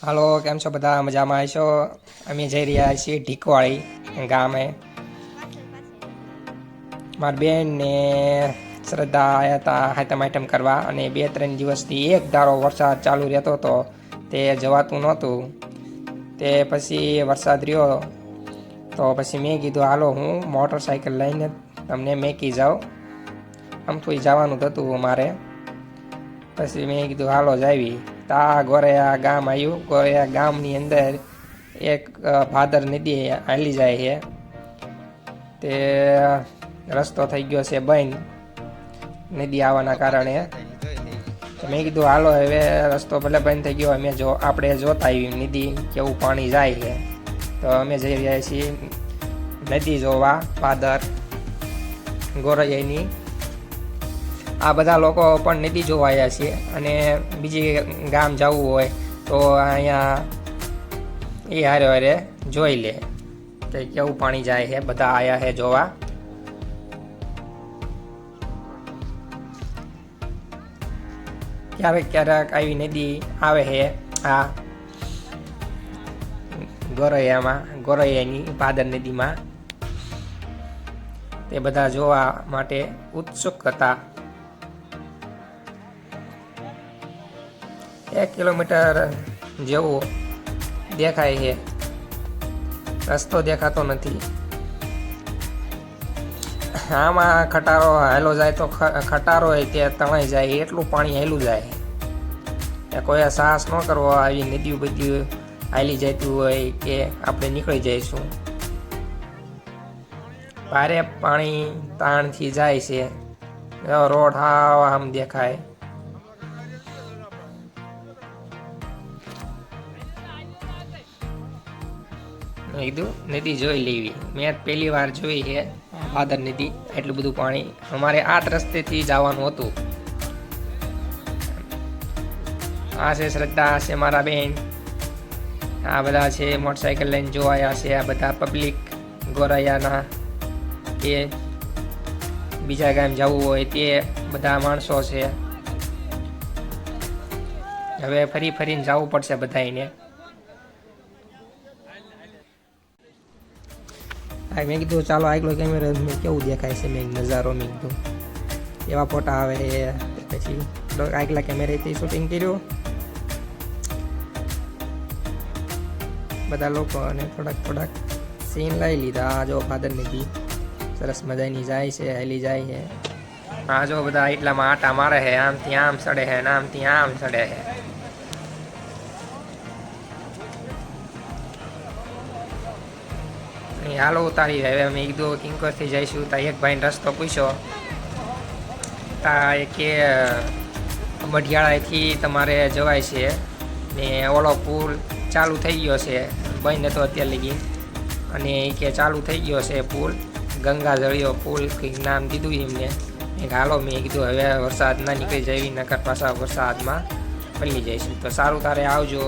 હાલો, કેમ છો બધા? મજામાં આવીશો? અમે જઈ રહ્યા છીએ ઢીકવાળી ગામે. મારી બેન ને શ્રદ્ધા આવ્યા હતા હાતમ આઈટમ કરવા, અને 2-3 દિવસથી એક ધારો વરસાદ ચાલુ રહેતો હતો, તે જવાતું નહોતું. તે પછી વરસાદ રહ્યો તો પછી મેં કીધું હાલો હું મોટરસાઇકલ લઈને તમને મેકી જાઉં. આમ તો જવાનું હતું મારે. પછી મેં કીધું હાલો જાવી. તા ગોરૈયા ગામ આવ્યું. ગોરૈયા ગામની અંદર એક ભાદર નદી હાલી જાય છે. તે રસ્તો થઈ ગયો છે બંધ નદી આવવાના કારણે. મેં કીધું હાલો હવે રસ્તો ભલે બંધ થઈ ગયો, અમે આપણે જોતા આવી નદી કેવું પાણી જાય છે. તો અમે જઈ રહ્યા છીએ નદી જોવા, ભાદર ગોરૈયાની. આ બધા લોકો પણ નદી જોવા આવ્યા છે, અને બીજી ગામ જવું હોય તો અહીંયા એ હારે હારે જોઈ લે કે કેવું પાણી જાય છે. બધા આવ્યા છે જોવા. ક્યારેક ક્યારેક આવી નદી આવે છે આ ગોરૈયાની ભાદર નદીમાં. તે બધા જોવા માટે ઉત્સુક હતા. 1 કિલોમીટર જેવું દેખાય છે, રસ્તો દેખાતો નથી. આમાં ખટારો હાલો જાય તો ખટારો હોય તે તણાઈ જાય, એટલું પાણી હાલું જાય. કોઈ સાહસ ન કરવો આવી નદીઓ બધી હાલી જતી હોય કે આપણે નીકળી જઈશું. ભારે પાણી તાણથી જાય છે. રોડ હાવ આમ દેખાય. મેં કીધું નદી જોઈ લેવી. મેં પહેલી વાર જોઈ છે ભાદર નદી. એટલું બધું પાણી. અમારે આ રસ્તેથી જવાનું હતું. આ છે શ્રદ્ધા, આ છે મારા બેન, આ બધા છે મોટરસાઇકલ લઈને જોવાયા છે. આ બધા પબ્લિક ગોરૈયાના, એ બીજા ગામ જવું હોય તે બધા માણસો છે. હવે ફરી ફરીને જવું પડશે બધાને. મેં કીધું ચાલો આગલો કેમેરો કેવું દેખાય છે, મેં નજારો મેં કીધું એવા ફોટા આવે. પછી આગલા કેમેરાથી શૂટિંગ કર્યું બધા લોકો, અને થોડાક સીન લઈ લીધા. આ જો ભાદર નદી સરસ મજાની જાય છે, હેલી જાય છે. આ જો બધા એટલામાં આટા મારે છે, આમથી આમ ચડે છે ને આમથી આમ ચડે છે. હાલો ઉતારી. હવે મેં કીધું કિંકોરથી જઈશું. તા એક ભાઈને રસ્તો પૂછ્યો. તા કે મઢિયાળાથી તમારે જવાય છે ને ઓલો પુલ ચાલુ થઈ ગયો છે, બંધ હતો અત્યારે લગી. અને એ કે ચાલુ થઈ ગયો છે પુલ, ગંગા જળિયો પુલ કંઈક નામ દીધું એમને. હાલો મેં કીધું હવે વરસાદ ના નીકળી જાય, નકર પાછા વરસાદમાં પલળી જઈશું. તો સારું, તારે આવજો.